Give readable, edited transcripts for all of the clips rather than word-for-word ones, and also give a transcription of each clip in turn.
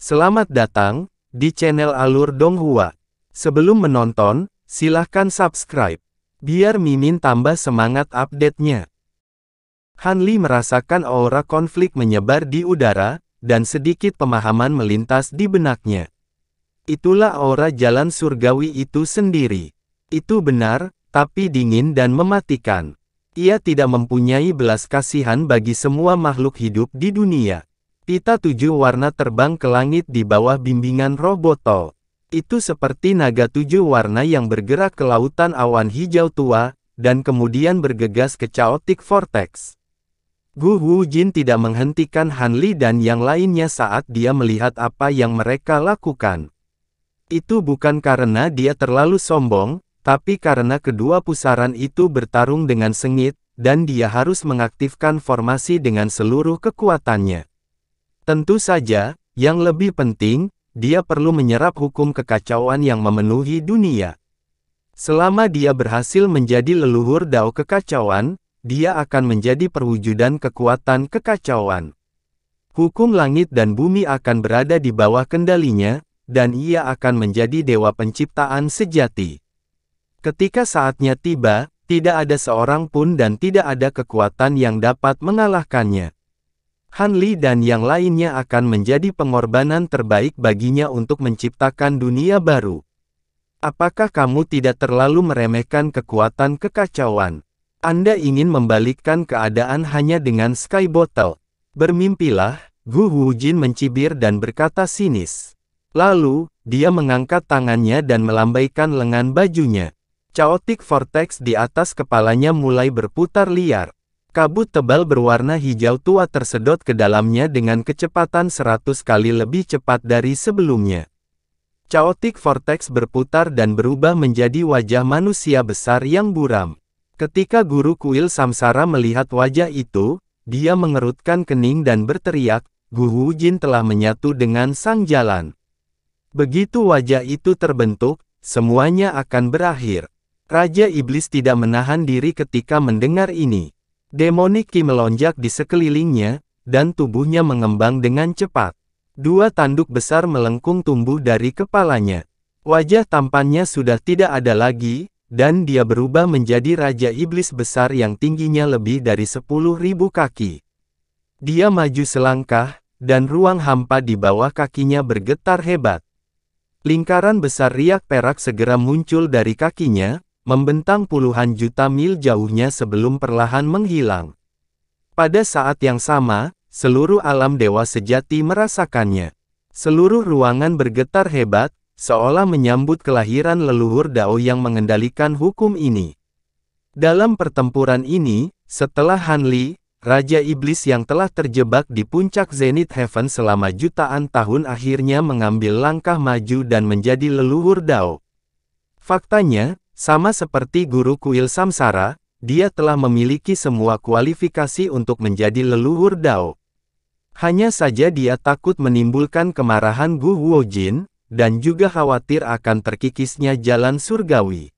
Selamat datang di channel Alur Donghua. Sebelum menonton, silahkan subscribe, biar Mimin tambah semangat update-nya. Han Li merasakan aura konflik menyebar di udara, dan sedikit pemahaman melintas di benaknya. Itulah aura jalan surgawi itu sendiri. Itu benar, tapi dingin dan mematikan. Ia tidak mempunyai belas kasihan bagi semua makhluk hidup di dunia. Pita 7 warna terbang ke langit di bawah bimbingan roh botol. Itu seperti naga 7 warna yang bergerak ke lautan awan hijau tua, dan kemudian bergegas ke Chaotic Vortex. Gu Wujin tidak menghentikan Han Li dan yang lainnya saat dia melihat apa yang mereka lakukan. Itu bukan karena dia terlalu sombong, tapi karena kedua pusaran itu bertarung dengan sengit, dan dia harus mengaktifkan formasi dengan seluruh kekuatannya. Tentu saja, yang lebih penting, dia perlu menyerap hukum kekacauan yang memenuhi dunia. Selama dia berhasil menjadi leluhur Dao kekacauan, dia akan menjadi perwujudan kekuatan kekacauan. Hukum langit dan bumi akan berada di bawah kendalinya, dan ia akan menjadi dewa penciptaan sejati. Ketika saatnya tiba, tidak ada seorang pun dan tidak ada kekuatan yang dapat mengalahkannya. Han Li dan yang lainnya akan menjadi pengorbanan terbaik baginya untuk menciptakan dunia baru. Apakah kamu tidak terlalu meremehkan kekuatan kekacauan? Anda ingin membalikkan keadaan hanya dengan Sky Bottle. Bermimpilah, Gu Wujin mencibir dan berkata sinis. Lalu, dia mengangkat tangannya dan melambaikan lengan bajunya. Chaotic Vortex di atas kepalanya mulai berputar liar. Kabut tebal berwarna hijau tua tersedot ke dalamnya dengan kecepatan 100 kali lebih cepat dari sebelumnya. Chaotic Vortex berputar dan berubah menjadi wajah manusia besar yang buram. Ketika guru kuil Samsara melihat wajah itu, dia mengerutkan kening dan berteriak, Gu Wujin telah menyatu dengan sang jalan. Begitu wajah itu terbentuk, semuanya akan berakhir. Raja Iblis tidak menahan diri ketika mendengar ini. Demonic Ki melonjak di sekelilingnya, dan tubuhnya mengembang dengan cepat. Dua tanduk besar melengkung tumbuh dari kepalanya. Wajah tampannya sudah tidak ada lagi, dan dia berubah menjadi Raja Iblis besar yang tingginya lebih dari 10.000 kaki. Dia maju selangkah, dan ruang hampa di bawah kakinya bergetar hebat. Lingkaran besar riak perak segera muncul dari kakinya, membentang puluhan juta mil jauhnya sebelum perlahan menghilang. Pada saat yang sama, seluruh alam dewa sejati merasakannya. Seluruh ruangan bergetar hebat, seolah menyambut kelahiran leluhur Dao yang mengendalikan hukum ini. Dalam pertempuran ini, setelah Han Li, Raja Iblis yang telah terjebak di puncak Zenith Heaven selama jutaan tahun akhirnya mengambil langkah maju dan menjadi leluhur Dao. Faktanya, sama seperti guru kuil Samsara, dia telah memiliki semua kualifikasi untuk menjadi leluhur Dao. Hanya saja dia takut menimbulkan kemarahan Gu Wujin, dan juga khawatir akan terkikisnya jalan surgawi.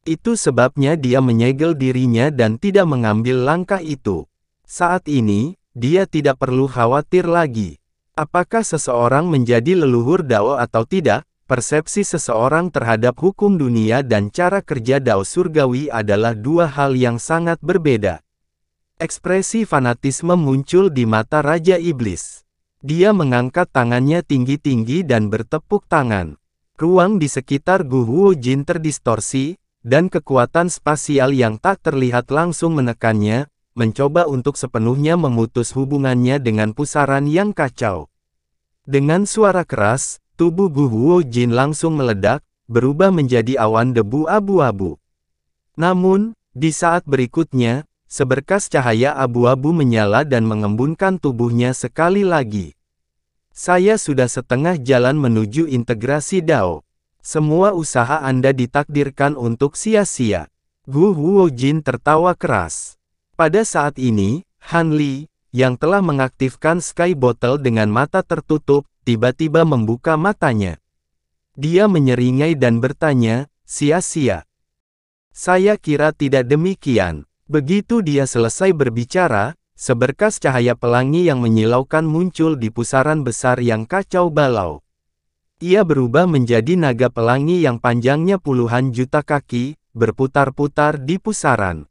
Itu sebabnya dia menyegel dirinya dan tidak mengambil langkah itu. Saat ini, dia tidak perlu khawatir lagi. Apakah seseorang menjadi leluhur Dao atau tidak? Persepsi seseorang terhadap hukum dunia dan cara kerja Dao surgawi adalah dua hal yang sangat berbeda. Ekspresi fanatisme muncul di mata Raja Iblis. Dia mengangkat tangannya tinggi-tinggi dan bertepuk tangan. Ruang di sekitar Gu Wujin terdistorsi, dan kekuatan spasial yang tak terlihat langsung menekannya, mencoba untuk sepenuhnya memutus hubungannya dengan pusaran yang kacau. Dengan suara keras, tubuh Gu Wujin langsung meledak, berubah menjadi awan debu abu-abu. Namun, di saat berikutnya, seberkas cahaya abu-abu menyala dan mengembunkan tubuhnya sekali lagi. Saya sudah setengah jalan menuju integrasi Dao. Semua usaha Anda ditakdirkan untuk sia-sia. Gu Wujin tertawa keras. Pada saat ini, Han Li, yang telah mengaktifkan Sky Bottle dengan mata tertutup, tiba-tiba membuka matanya. Dia menyeringai dan bertanya, sia-sia. Saya kira tidak demikian. Begitu dia selesai berbicara, seberkas cahaya pelangi yang menyilaukan muncul di pusaran besar yang kacau balau. Ia berubah menjadi naga pelangi yang panjangnya puluhan juta kaki, berputar-putar di pusaran.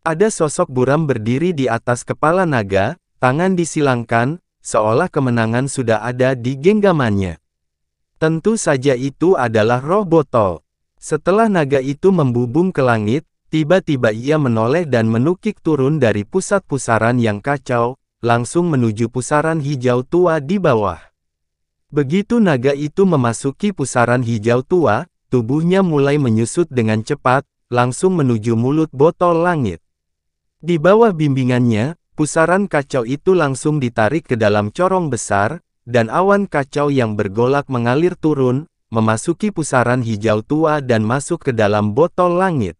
Ada sosok buram berdiri di atas kepala naga, tangan disilangkan, seolah kemenangan sudah ada di genggamannya. Tentu saja itu adalah roh botol. Setelah naga itu membubung ke langit, tiba-tiba ia menoleh dan menukik turun dari pusat pusaran yang kacau, langsung menuju pusaran hijau tua di bawah. Begitu naga itu memasuki pusaran hijau tua, tubuhnya mulai menyusut dengan cepat, langsung menuju mulut botol langit. Di bawah bimbingannya, pusaran kacau itu langsung ditarik ke dalam corong besar, dan awan kacau yang bergolak mengalir turun, memasuki pusaran hijau tua dan masuk ke dalam botol langit.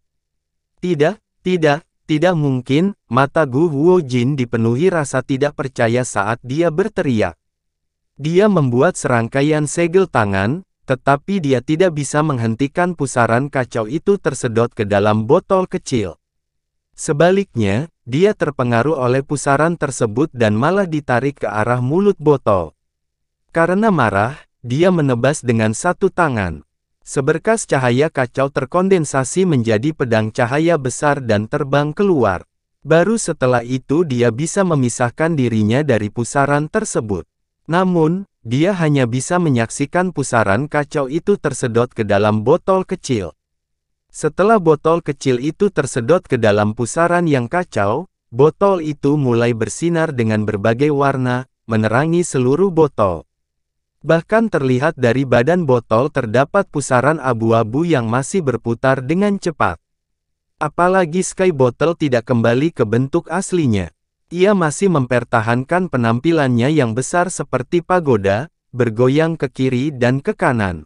Tidak mungkin, mata Gu Huojin dipenuhi rasa tidak percaya saat dia berteriak. Dia membuat serangkaian segel tangan, tetapi dia tidak bisa menghentikan pusaran kacau itu tersedot ke dalam botol kecil. Sebaliknya, dia terpengaruh oleh pusaran tersebut dan malah ditarik ke arah mulut botol. Karena marah, dia menebas dengan satu tangan. Seberkas cahaya kacau terkondensasi menjadi pedang cahaya besar dan terbang keluar. Baru setelah itu dia bisa memisahkan dirinya dari pusaran tersebut. Namun, dia hanya bisa menyaksikan pusaran kacau itu tersedot ke dalam botol kecil. Setelah botol kecil itu tersedot ke dalam pusaran yang kacau, botol itu mulai bersinar dengan berbagai warna, menerangi seluruh botol. Bahkan terlihat dari badan botol terdapat pusaran abu-abu yang masih berputar dengan cepat. Apalagi Sky Bottle tidak kembali ke bentuk aslinya. Ia masih mempertahankan penampilannya yang besar seperti pagoda, bergoyang ke kiri dan ke kanan.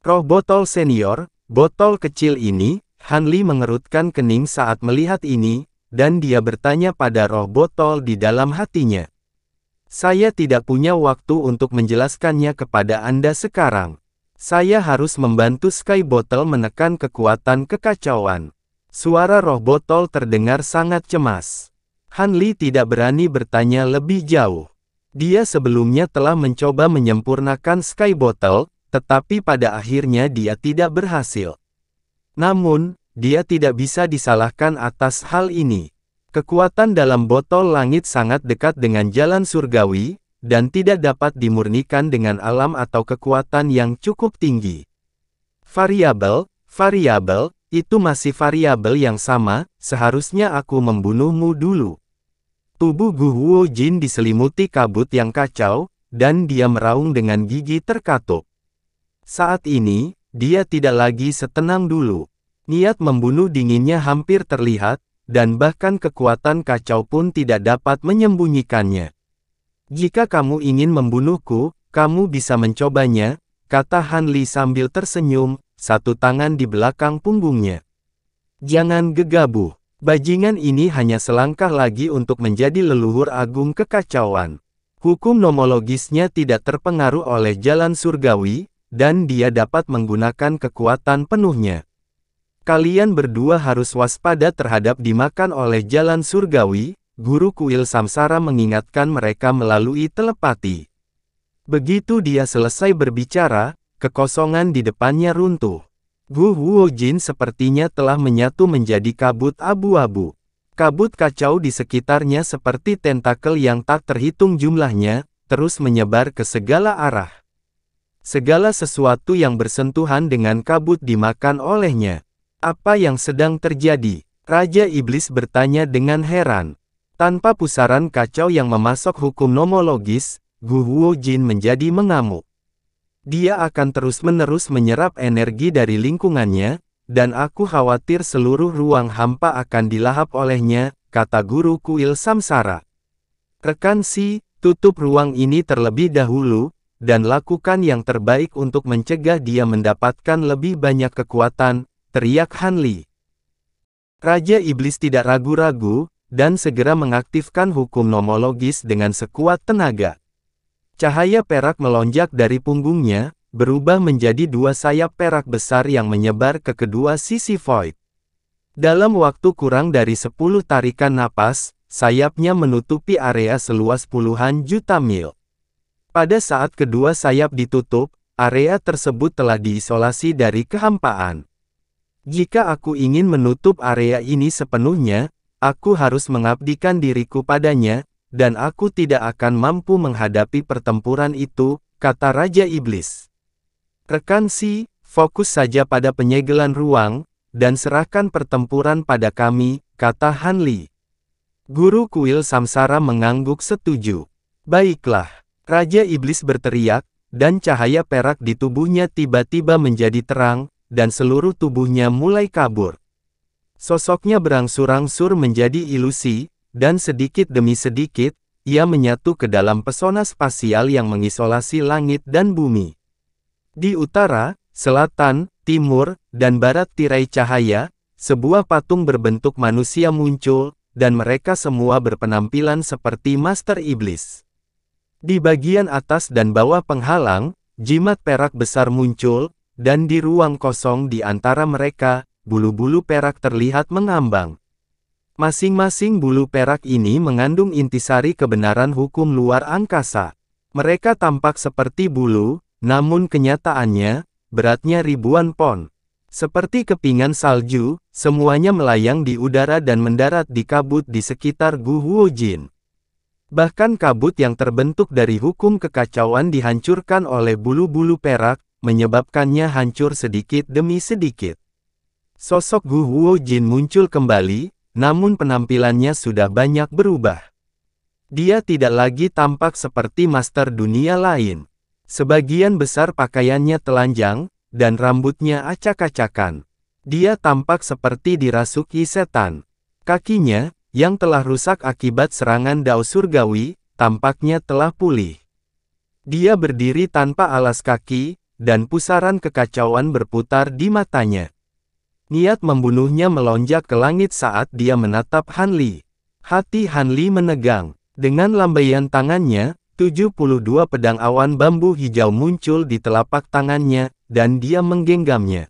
Roh botol senior, botol kecil ini, Han Li mengerutkan kening saat melihat ini, dan dia bertanya pada roh botol di dalam hatinya. Saya tidak punya waktu untuk menjelaskannya kepada Anda sekarang. Saya harus membantu Sky Bottle menekan kekuatan kekacauan. Suara roh botol terdengar sangat cemas. Han Li tidak berani bertanya lebih jauh. Dia sebelumnya telah mencoba menyempurnakan Sky Bottle, tetapi pada akhirnya dia tidak berhasil. Namun, dia tidak bisa disalahkan atas hal ini. Kekuatan dalam botol langit sangat dekat dengan jalan surgawi, dan tidak dapat dimurnikan dengan alam atau kekuatan yang cukup tinggi. Variabel, itu masih variabel yang sama, seharusnya aku membunuhmu dulu. Tubuh Gu Huojin diselimuti kabut yang kacau, dan dia meraung dengan gigi terkatup. Saat ini, dia tidak lagi setenang dulu. Niat membunuh dinginnya hampir terlihat, dan bahkan kekuatan kacau pun tidak dapat menyembunyikannya. Jika kamu ingin membunuhku, kamu bisa mencobanya, kata Han Li sambil tersenyum, satu tangan di belakang punggungnya. Jangan gegabah. Bajingan ini hanya selangkah lagi untuk menjadi leluhur agung kekacauan. Hukum nomologisnya tidak terpengaruh oleh jalan surgawi, dan dia dapat menggunakan kekuatan penuhnya. Kalian berdua harus waspada terhadap dimakan oleh jalan surgawi, Guru Kuil Samsara mengingatkan mereka melalui telepati. Begitu dia selesai berbicara, kekosongan di depannya runtuh. Gu Huojin sepertinya telah menyatu menjadi kabut abu-abu. Kabut kacau di sekitarnya seperti tentakel yang tak terhitung jumlahnya, terus menyebar ke segala arah. Segala sesuatu yang bersentuhan dengan kabut dimakan olehnya. Apa yang sedang terjadi? Raja Iblis bertanya dengan heran. Tanpa pusaran kacau yang memasok hukum nomologis, Gu Huojin menjadi mengamuk. Dia akan terus-menerus menyerap energi dari lingkungannya, dan aku khawatir seluruh ruang hampa akan dilahap olehnya, kata Guru Kuil Samsara. Rekan Si, tutup ruang ini terlebih dahulu, dan lakukan yang terbaik untuk mencegah dia mendapatkan lebih banyak kekuatan, teriak Han Li. Raja Iblis tidak ragu-ragu, dan segera mengaktifkan hukum nomologis dengan sekuat tenaga. Cahaya perak melonjak dari punggungnya, berubah menjadi dua sayap perak besar yang menyebar ke kedua sisi void. Dalam waktu kurang dari 10 tarikan napas, sayapnya menutupi area seluas puluhan juta mil. Pada saat kedua sayap ditutup, area tersebut telah diisolasi dari kehampaan. Jika aku ingin menutup area ini sepenuhnya, aku harus mengabdikan diriku padanya, dan aku tidak akan mampu menghadapi pertempuran itu, kata Raja Iblis. Rekan Si, fokus saja pada penyegelan ruang, dan serahkan pertempuran pada kami, kata Han Li. Guru kuil samsara mengangguk setuju. Baiklah, Raja Iblis berteriak, dan cahaya perak di tubuhnya tiba-tiba menjadi terang, dan seluruh tubuhnya mulai kabur. Sosoknya berangsur-angsur menjadi ilusi, dan sedikit demi sedikit, ia menyatu ke dalam pesona spasial yang mengisolasi langit dan bumi. Di utara, selatan, timur, dan barat tirai cahaya, sebuah patung berbentuk manusia muncul, dan mereka semua berpenampilan seperti Master Iblis. Di bagian atas dan bawah penghalang, jimat perak besar muncul, dan di ruang kosong di antara mereka, bulu-bulu perak terlihat mengambang. Masing-masing bulu perak ini mengandung intisari kebenaran hukum luar angkasa. Mereka tampak seperti bulu, namun kenyataannya, beratnya ribuan pon. Seperti kepingan salju, semuanya melayang di udara dan mendarat di kabut di sekitar Gu Huojin. Bahkan kabut yang terbentuk dari hukum kekacauan dihancurkan oleh bulu-bulu perak, menyebabkannya hancur sedikit demi sedikit. Sosok Gu Huojin muncul kembali, namun penampilannya sudah banyak berubah. Dia tidak lagi tampak seperti master dunia lain. Sebagian besar pakaiannya telanjang, dan rambutnya acak-acakan. Dia tampak seperti dirasuki setan. Kakinya, yang telah rusak akibat serangan Dao Surgawi, tampaknya telah pulih. Dia berdiri tanpa alas kaki, dan pusaran kekacauan berputar di matanya. Niat membunuhnya melonjak ke langit saat dia menatap Han Li. Hati Han Li menegang. Dengan lambaian tangannya, 72 pedang awan bambu hijau muncul di telapak tangannya, dan dia menggenggamnya.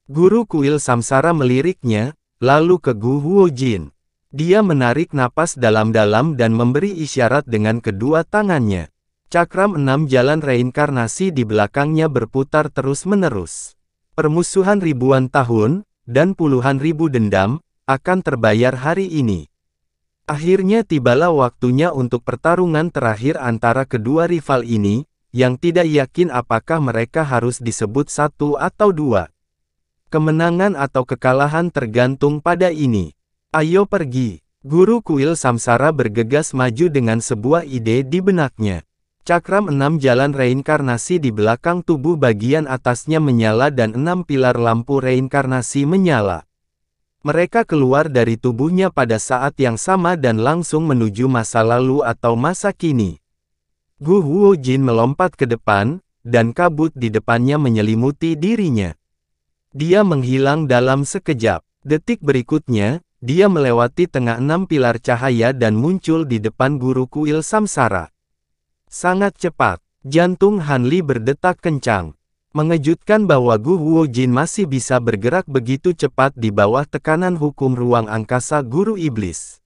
Guru kuil samsara meliriknya, lalu ke Gu Huojin. Dia menarik napas dalam-dalam dan memberi isyarat dengan kedua tangannya. Cakram 6 jalan reinkarnasi di belakangnya berputar terus-menerus. Permusuhan ribuan tahun, dan puluhan ribu dendam, akan terbayar hari ini. Akhirnya tibalah waktunya untuk pertarungan terakhir antara kedua rival ini, yang tidak yakin apakah mereka harus disebut satu atau dua. Kemenangan atau kekalahan tergantung pada ini. Ayo pergi. Guru kuil samsara bergegas maju dengan sebuah ide di benaknya. Cakram 6 jalan reinkarnasi di belakang tubuh bagian atasnya menyala dan 6 pilar lampu reinkarnasi menyala. Mereka keluar dari tubuhnya pada saat yang sama dan langsung menuju masa lalu atau masa kini. Gu Huojin melompat ke depan, dan kabut di depannya menyelimuti dirinya. Dia menghilang dalam sekejap. Detik berikutnya, dia melewati tengah 6 pilar cahaya dan muncul di depan guru kuil samsara. Sangat cepat, jantung Han Li berdetak kencang. Mengejutkan bahwa Gu Huojin masih bisa bergerak begitu cepat di bawah tekanan hukum ruang angkasa guru iblis.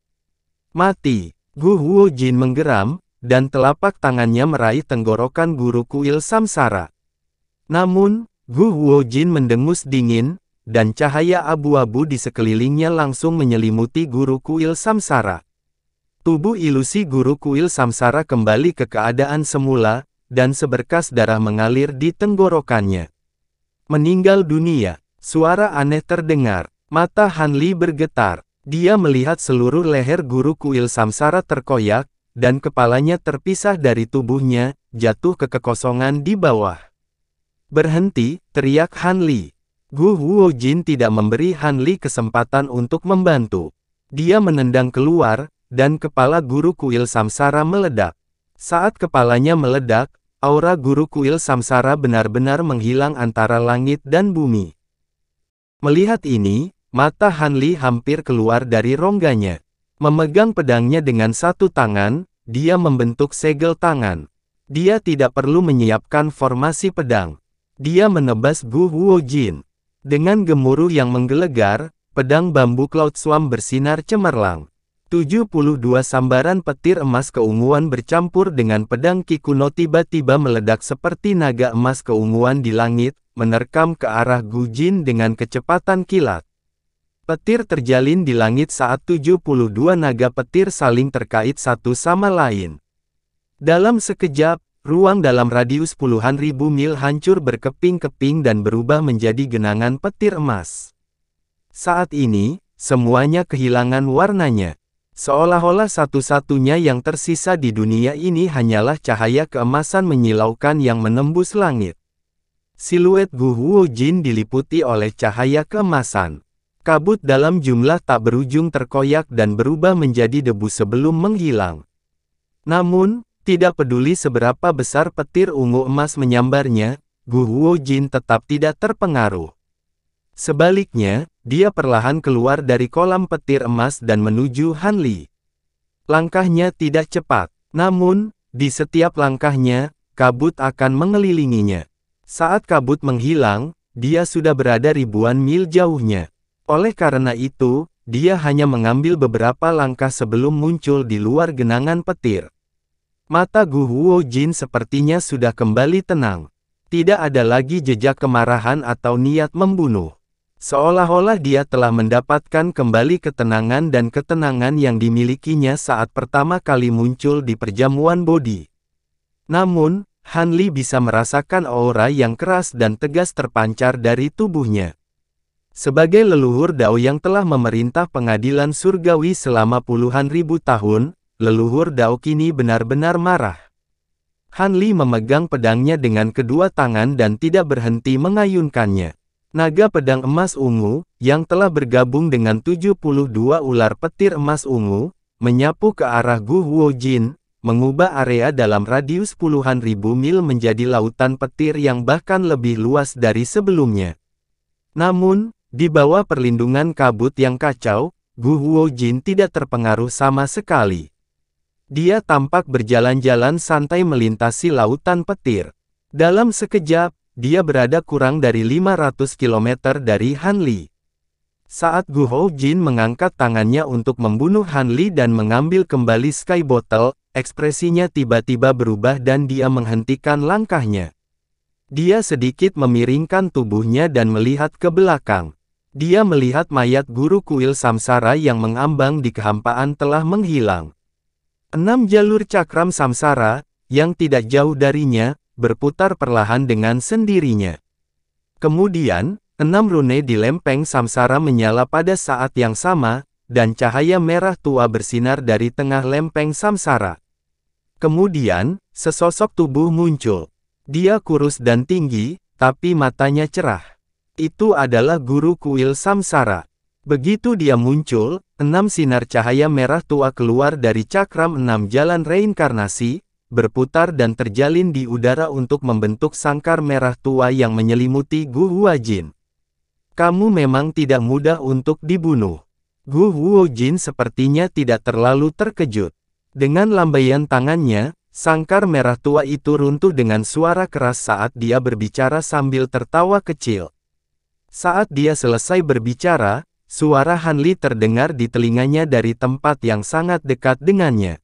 Mati, Gu Huojin menggeram, dan telapak tangannya meraih tenggorokan guru kuil samsara. Namun, Gu Huojin mendengus dingin, dan cahaya abu-abu di sekelilingnya langsung menyelimuti guru kuil samsara. Tubuh ilusi guru kuil samsara kembali ke keadaan semula, dan seberkas darah mengalir di tenggorokannya. Meninggal dunia. Suara aneh terdengar. Mata Han Li bergetar. Dia melihat seluruh leher guru kuil samsara terkoyak, dan kepalanya terpisah dari tubuhnya, jatuh ke kekosongan di bawah. Berhenti, teriak Han Li. Gu Huojin tidak memberi Han Li kesempatan untuk membantu. Dia menendang keluar, dan kepala guru kuil samsara meledak. Saat kepalanya meledak, aura guru kuil samsara benar-benar menghilang antara langit dan bumi. Melihat ini, mata Han Li hampir keluar dari rongganya. Memegang pedangnya dengan satu tangan, dia membentuk segel tangan. Dia tidak perlu menyiapkan formasi pedang. Dia menebas Gu Huojin. Dengan gemuruh yang menggelegar, pedang bambu Cloud Swarm bersinar cemerlang. 72 sambaran petir emas keunguan bercampur dengan pedang Ki kuno tiba-tiba meledak seperti naga emas keunguan di langit, menerkam ke arah Gu Jin dengan kecepatan kilat. Petir terjalin di langit saat 72 naga petir saling terkait satu sama lain. Dalam sekejap, ruang dalam radius puluhan ribu mil hancur berkeping-keping dan berubah menjadi genangan petir emas. Saat ini, semuanya kehilangan warnanya. Seolah-olah satu-satunya yang tersisa di dunia ini hanyalah cahaya keemasan menyilaukan yang menembus langit. Siluet Gu Huojin diliputi oleh cahaya keemasan. Kabut dalam jumlah tak berujung terkoyak dan berubah menjadi debu sebelum menghilang. Namun, tidak peduli seberapa besar petir ungu emas menyambarnya, Gu Huojin tetap tidak terpengaruh. Sebaliknya, dia perlahan keluar dari kolam petir emas dan menuju Han Li. Langkahnya tidak cepat, namun, di setiap langkahnya, kabut akan mengelilinginya. Saat kabut menghilang, dia sudah berada ribuan mil jauhnya. Oleh karena itu, dia hanya mengambil beberapa langkah sebelum muncul di luar genangan petir. Mata Gu Huojin sepertinya sudah kembali tenang. Tidak ada lagi jejak kemarahan atau niat membunuh. Seolah-olah dia telah mendapatkan kembali ketenangan dan ketenangan yang dimilikinya saat pertama kali muncul di perjamuan Bodhi. Namun, Han Li bisa merasakan aura yang keras dan tegas terpancar dari tubuhnya. Sebagai leluhur Dao yang telah memerintah pengadilan surgawi selama puluhan ribu tahun, leluhur Dao kini benar-benar marah. Han Li memegang pedangnya dengan kedua tangan dan tidak berhenti mengayunkannya. Naga pedang emas ungu, yang telah bergabung dengan 72 ular petir emas ungu, menyapu ke arah Gu Huojin, mengubah area dalam radius puluhan ribu mil menjadi lautan petir yang bahkan lebih luas dari sebelumnya. Namun, di bawah perlindungan kabut yang kacau, Gu Huojin tidak terpengaruh sama sekali. Dia tampak berjalan-jalan santai melintasi lautan petir. Dalam sekejap, dia berada kurang dari 500 km dari Han Li. Saat Gu Huojin mengangkat tangannya untuk membunuh Han Li dan mengambil kembali Sky Bottle, ekspresinya tiba-tiba berubah dan dia menghentikan langkahnya. Dia sedikit memiringkan tubuhnya dan melihat ke belakang. Dia melihat mayat guru kuil samsara yang mengambang di kehampaan telah menghilang. 6 jalur cakram samsara, yang tidak jauh darinya, berputar perlahan dengan sendirinya. Kemudian, 6 rune di lempeng samsara menyala pada saat yang sama, dan cahaya merah tua bersinar dari tengah lempeng samsara. Kemudian, sesosok tubuh muncul. Dia kurus dan tinggi, tapi matanya cerah. Itu adalah guru kuil samsara. Begitu dia muncul, 6 sinar cahaya merah tua keluar dari cakram 6 jalan reinkarnasi, berputar dan terjalin di udara untuk membentuk sangkar merah tua yang menyelimuti Gu Huojin. Kamu memang tidak mudah untuk dibunuh. Gu Huojin sepertinya tidak terlalu terkejut. Dengan lambaian tangannya, sangkar merah tua itu runtuh dengan suara keras saat dia berbicara sambil tertawa kecil. Saat dia selesai berbicara, suara Han Li terdengar di telinganya dari tempat yang sangat dekat dengannya.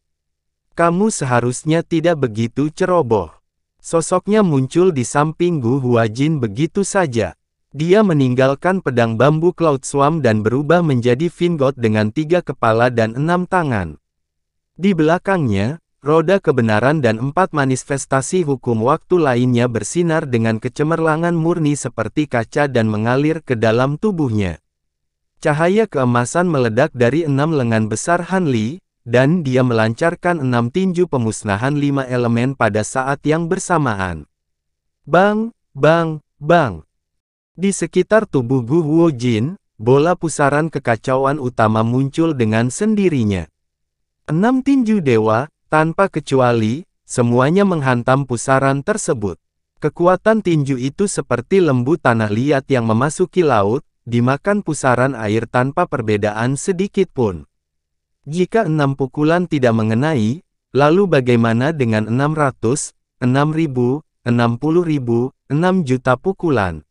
Kamu seharusnya tidak begitu ceroboh. Sosoknya muncul di samping Gu Huojin begitu saja. Dia meninggalkan pedang bambu Cloud Swarm dan berubah menjadi Vingot dengan 3 kepala dan 6 tangan. Di belakangnya, roda kebenaran dan 4 manifestasi hukum waktu lainnya bersinar dengan kecemerlangan murni seperti kaca dan mengalir ke dalam tubuhnya. Cahaya keemasan meledak dari 6 lengan besar Han Li, dan dia melancarkan 6 tinju pemusnahan 5 elemen pada saat yang bersamaan. Bang, bang, bang. Di sekitar tubuh Gu Huojin, bola pusaran kekacauan utama muncul dengan sendirinya. 6 tinju dewa, tanpa kecuali, semuanya menghantam pusaran tersebut. Kekuatan tinju itu seperti lembu tanah liat yang memasuki laut, dimakan pusaran air tanpa perbedaan sedikit pun. Jika 6 pukulan tidak mengenai, lalu bagaimana dengan 600, 6.000, 60.000, 6 juta pukulan?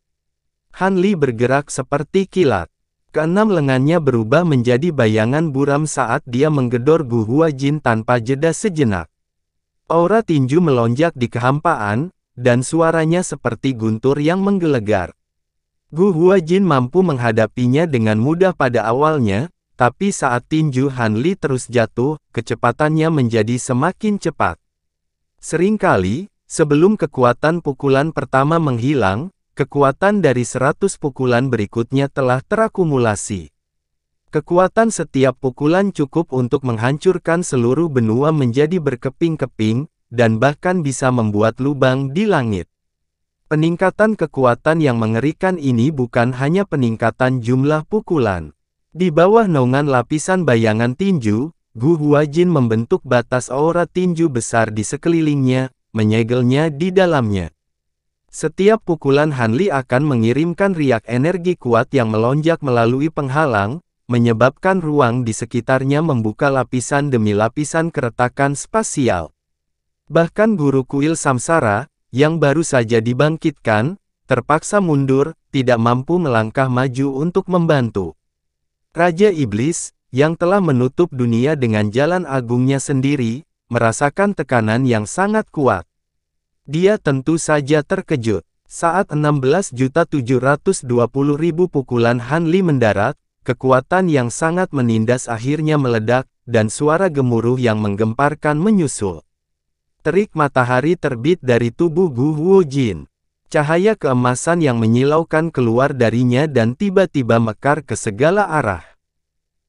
Han Li bergerak seperti kilat. Keenam lengannya berubah menjadi bayangan buram saat dia menggedor Gu Huajin tanpa jeda sejenak. Aura tinju melonjak di kehampaan, dan suaranya seperti guntur yang menggelegar. Gu Huajin mampu menghadapinya dengan mudah pada awalnya, tapi saat tinju Han Li terus jatuh, kecepatannya menjadi semakin cepat. Seringkali, sebelum kekuatan pukulan pertama menghilang, kekuatan dari 100 pukulan berikutnya telah terakumulasi. Kekuatan setiap pukulan cukup untuk menghancurkan seluruh benua menjadi berkeping-keping, dan bahkan bisa membuat lubang di langit. Peningkatan kekuatan yang mengerikan ini bukan hanya peningkatan jumlah pukulan. Di bawah naungan lapisan bayangan tinju, Gu Huajin membentuk batas aura tinju besar di sekelilingnya, menyegelnya di dalamnya. Setiap pukulan Han Li akan mengirimkan riak energi kuat yang melonjak melalui penghalang, menyebabkan ruang di sekitarnya membuka lapisan demi lapisan keretakan spasial. Bahkan guru kuil Samsara, yang baru saja dibangkitkan, terpaksa mundur, tidak mampu melangkah maju untuk membantu. Raja Iblis, yang telah menutup dunia dengan jalan agungnya sendiri, merasakan tekanan yang sangat kuat. Dia tentu saja terkejut. Saat 16.720.000 pukulan Han Li mendarat, kekuatan yang sangat menindas akhirnya meledak, dan suara gemuruh yang menggemparkan menyusul. Terik matahari terbit dari tubuh Gu Huajin. Cahaya keemasan yang menyilaukan keluar darinya dan tiba-tiba mekar ke segala arah.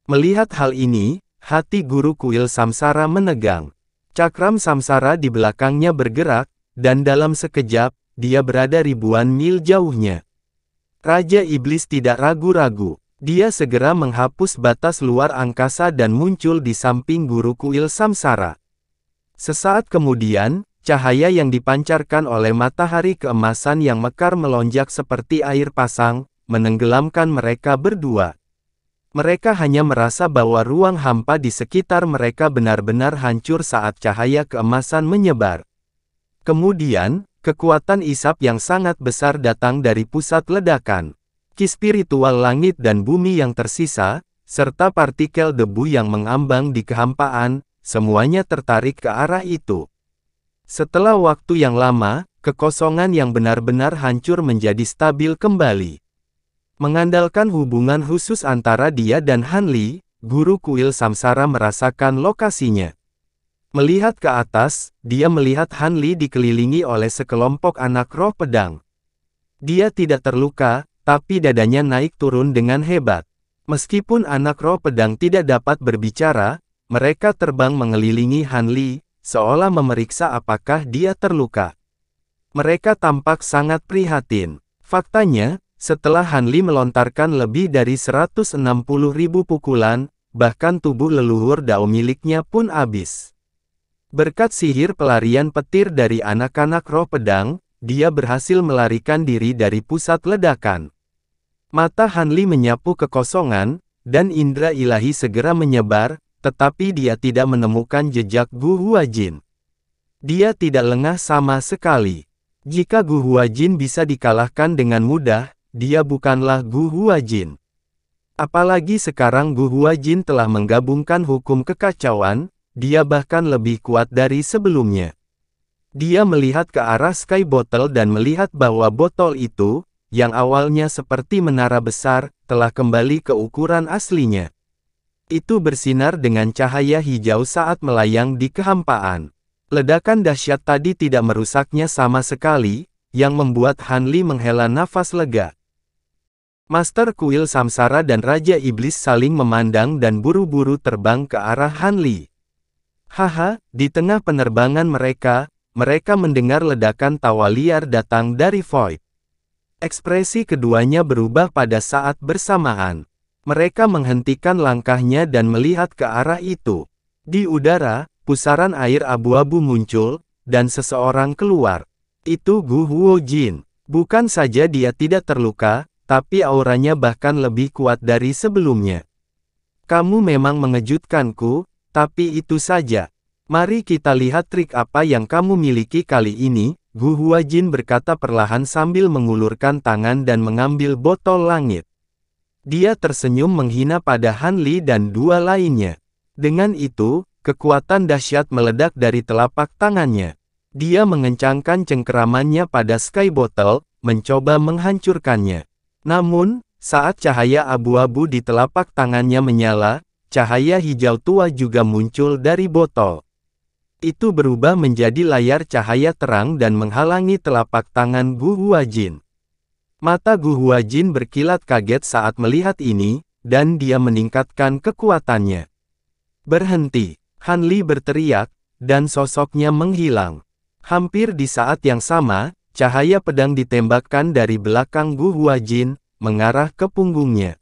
Melihat hal ini, hati guru kuil Samsara menegang. Cakram Samsara di belakangnya bergerak, dan dalam sekejap, dia berada ribuan mil jauhnya. Raja Iblis tidak ragu-ragu. Dia segera menghapus batas luar angkasa dan muncul di samping guru kuil Samsara. Sesaat kemudian, cahaya yang dipancarkan oleh matahari keemasan yang mekar melonjak seperti air pasang, menenggelamkan mereka berdua. Mereka hanya merasa bahwa ruang hampa di sekitar mereka benar-benar hancur saat cahaya keemasan menyebar. Kemudian, kekuatan isap yang sangat besar datang dari pusat ledakan. Ki spiritual langit dan bumi yang tersisa, serta partikel debu yang mengambang di kehampaan, semuanya tertarik ke arah itu. Setelah waktu yang lama, kekosongan yang benar-benar hancur menjadi stabil kembali. Mengandalkan hubungan khusus antara dia dan Han Li, guru kuil Samsara merasakan lokasinya. Melihat ke atas, dia melihat Han Li dikelilingi oleh sekelompok anak roh pedang. Dia tidak terluka, tapi dadanya naik turun dengan hebat. Meskipun anak roh pedang tidak dapat berbicara, mereka terbang mengelilingi Han Li, seolah memeriksa apakah dia terluka. Mereka tampak sangat prihatin. Faktanya, setelah Han Li melontarkan lebih dari 160.000 pukulan, bahkan tubuh leluhur Dao miliknya pun habis. Berkat sihir pelarian petir dari anak-anak roh pedang, dia berhasil melarikan diri dari pusat ledakan. Mata Han Li menyapu kekosongan, dan indera ilahi segera menyebar, tetapi dia tidak menemukan jejak Gu Huajin. Dia tidak lengah sama sekali. Jika Gu Huajin bisa dikalahkan dengan mudah, dia bukanlah Gu Huajin. Apalagi sekarang Gu Huajin telah menggabungkan hukum kekacauan, dia bahkan lebih kuat dari sebelumnya. Dia melihat ke arah Sky Bottle dan melihat bahwa botol itu, yang awalnya seperti menara besar, telah kembali ke ukuran aslinya. Itu bersinar dengan cahaya hijau saat melayang di kehampaan. Ledakan dahsyat tadi tidak merusaknya sama sekali, yang membuat Han Li menghela nafas lega. Master Kuil Samsara dan Raja Iblis saling memandang dan buru-buru terbang ke arah Han Li. Haha, di tengah penerbangan mereka mendengar ledakan tawa liar datang dari Void. Ekspresi keduanya berubah pada saat bersamaan. Mereka menghentikan langkahnya dan melihat ke arah itu. Di udara, pusaran air abu-abu muncul, dan seseorang keluar. Itu Gu Huajin. Bukan saja dia tidak terluka, tapi auranya bahkan lebih kuat dari sebelumnya. Kamu memang mengejutkanku, tapi itu saja. Mari kita lihat trik apa yang kamu miliki kali ini, Gu Huajin berkata perlahan sambil mengulurkan tangan dan mengambil botol langit. Dia tersenyum menghina pada Han Li dan dua lainnya. Dengan itu, kekuatan dahsyat meledak dari telapak tangannya. Dia mengencangkan cengkeramannya pada Sky Bottle, mencoba menghancurkannya. Namun, saat cahaya abu-abu di telapak tangannya menyala, cahaya hijau tua juga muncul dari botol. Itu berubah menjadi layar cahaya terang dan menghalangi telapak tangan Gu Huajin. Mata Gu Huajin berkilat kaget saat melihat ini, dan dia meningkatkan kekuatannya. Berhenti, Han Li berteriak, dan sosoknya menghilang. Hampir di saat yang sama, cahaya pedang ditembakkan dari belakang Gu Huajin, mengarah ke punggungnya.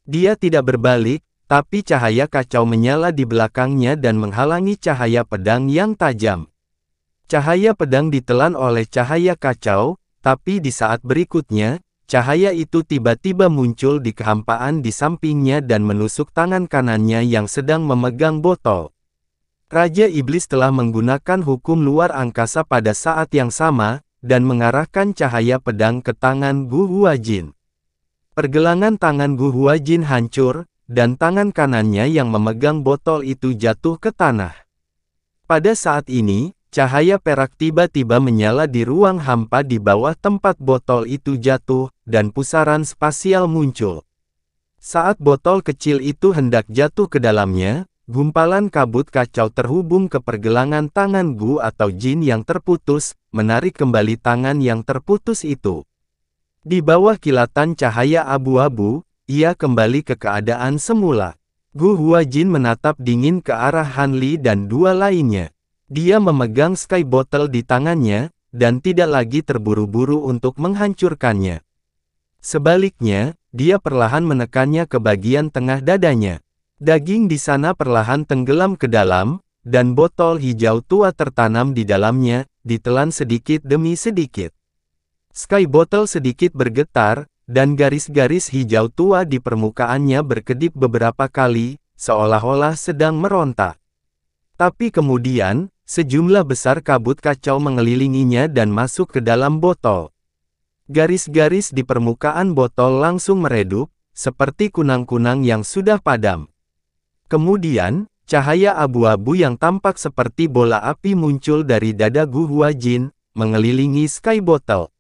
Dia tidak berbalik, tapi cahaya kacau menyala di belakangnya dan menghalangi cahaya pedang yang tajam. Cahaya pedang ditelan oleh cahaya kacau, tapi di saat berikutnya, cahaya itu tiba-tiba muncul di kehampaan di sampingnya dan menusuk tangan kanannya yang sedang memegang botol. Raja Iblis telah menggunakan hukum luar angkasa pada saat yang sama, dan mengarahkan cahaya pedang ke tangan Gu Huajin. Pergelangan tangan Gu Huajin hancur, dan tangan kanannya yang memegang botol itu jatuh ke tanah. Pada saat ini, cahaya perak tiba-tiba menyala di ruang hampa di bawah tempat botol itu jatuh, dan pusaran spasial muncul. Saat botol kecil itu hendak jatuh ke dalamnya, gumpalan kabut kacau terhubung ke pergelangan tangan Gu atau Jin yang terputus, menarik kembali tangan yang terputus itu. Di bawah kilatan cahaya abu-abu, ia kembali ke keadaan semula. Gu Huajin menatap dingin ke arah Han Li dan dua lainnya. Dia memegang Sky Bottle di tangannya, dan tidak lagi terburu-buru untuk menghancurkannya. Sebaliknya, dia perlahan menekannya ke bagian tengah dadanya. Daging di sana perlahan tenggelam ke dalam, dan botol hijau tua tertanam di dalamnya, ditelan sedikit demi sedikit. Sky Bottle sedikit bergetar, dan garis-garis hijau tua di permukaannya berkedip beberapa kali, seolah-olah sedang meronta. Tapi kemudian, sejumlah besar kabut kacau mengelilinginya dan masuk ke dalam botol. Garis-garis di permukaan botol langsung meredup, seperti kunang-kunang yang sudah padam. Kemudian, cahaya abu-abu yang tampak seperti bola api muncul dari dada Gu Huajin, mengelilingi Sky Bottle.